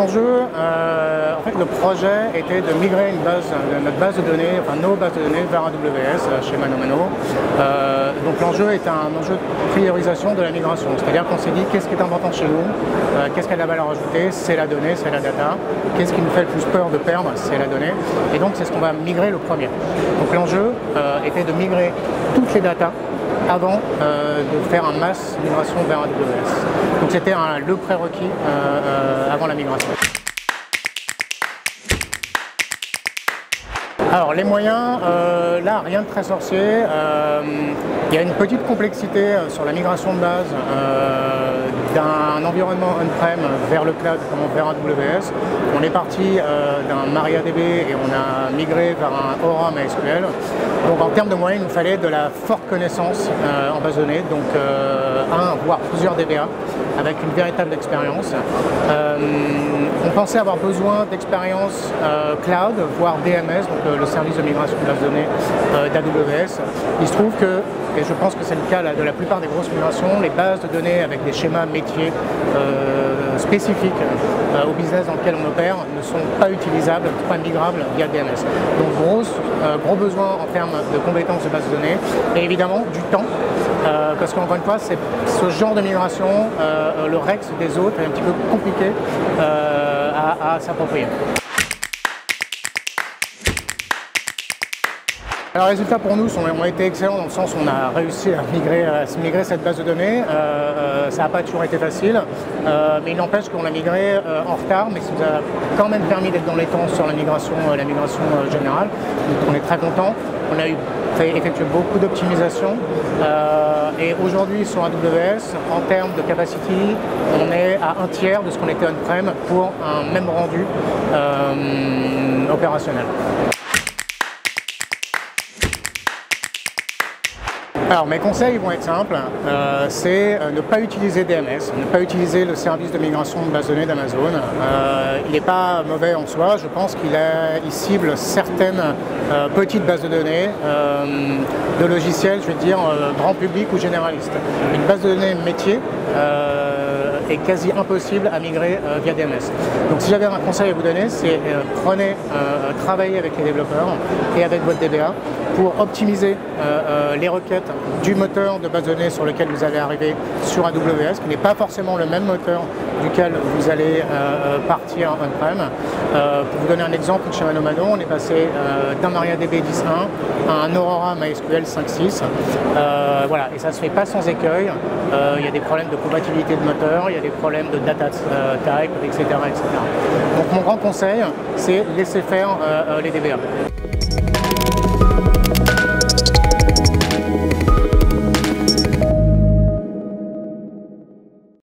enjeux, en fait, le projet était de migrer notre base de données, enfin nos bases de données vers AWS chez ManoMano. Donc l'enjeu est un enjeu de priorisation de la migration, c'est-à-dire qu'on s'est dit qu'est-ce qui est important chez nous, qu'est-ce qui a de la valeur ajoutée, c'est la donnée, c'est la data, qu'est-ce qui nous fait le plus peur de perdre, c'est la donnée, et donc c'est ce qu'on va migrer le premier. Donc l'enjeu était de migrer toutes les datas avant de faire un mass migration vers AWS. Donc c'était le prérequis avant la migration. Alors les moyens, là rien de très sorcier. Il y a une petite complexité sur la migration de base d'un environnement on-prem vers le cloud, vers AWS. On est parti d'un MariaDB et on a migré vers un Aura MySQL. Donc en termes de moyens, il nous fallait de la forte connaissance en base de données, donc voire plusieurs DBA avec une véritable expérience. On pensait avoir besoin d'expérience cloud, voire DMS, donc le service de migration de base de données d'AWS. Il se trouve que, et je pense que c'est le cas de la plupart des grosses migrations, les bases de données avec des schémas métiers spécifiques au business dans lequel on opère ne sont pas utilisables, pas migrables via DMS. Donc gros besoin en termes de compétences de base de données et évidemment du temps, parce qu'encore une fois, c'est ce genre de migration, le REX des autres est un petit peu compliqué à s'approprier. Alors, les résultats pour nous ont été excellents dans le sens où on a réussi à migrer cette base de données. Ça n'a pas toujours été facile, mais il n'empêche qu'on l'a migré en retard, mais ça nous a quand même permis d'être dans les temps sur la migration générale. Donc on est très content. On a fait effectuer beaucoup d'optimisation et aujourd'hui sur AWS, en termes de capacity, on est à un tiers de ce qu'on était on-prem pour un même rendu opérationnel. Alors mes conseils vont être simples, c'est ne pas utiliser DMS, ne pas utiliser le service de migration de base de données d'Amazon. Il n'est pas mauvais en soi, je pense qu'il cible certaines petites bases de données de logiciels, je vais dire, grand public ou généraliste. Une base de données métier est quasi impossible à migrer via DMS. Donc si j'avais un conseil à vous donner, c'est travaillez avec les développeurs et avec votre DBA pour optimiser les requêtes du moteur de base de données sur lequel vous allez arriver sur AWS, qui n'est pas forcément le même moteur duquel vous allez partir on-prem. Pour vous donner un exemple, chez ManoMano, on est passé d'un MariaDB 10.1 à un Aurora MySQL 5.6. Voilà, et ça ne se fait pas sans écueil. Il y a des problèmes de compatibilité de moteur, il y a des problèmes de data type, etc., etc. Donc mon grand conseil, c'est laisser faire les DBA.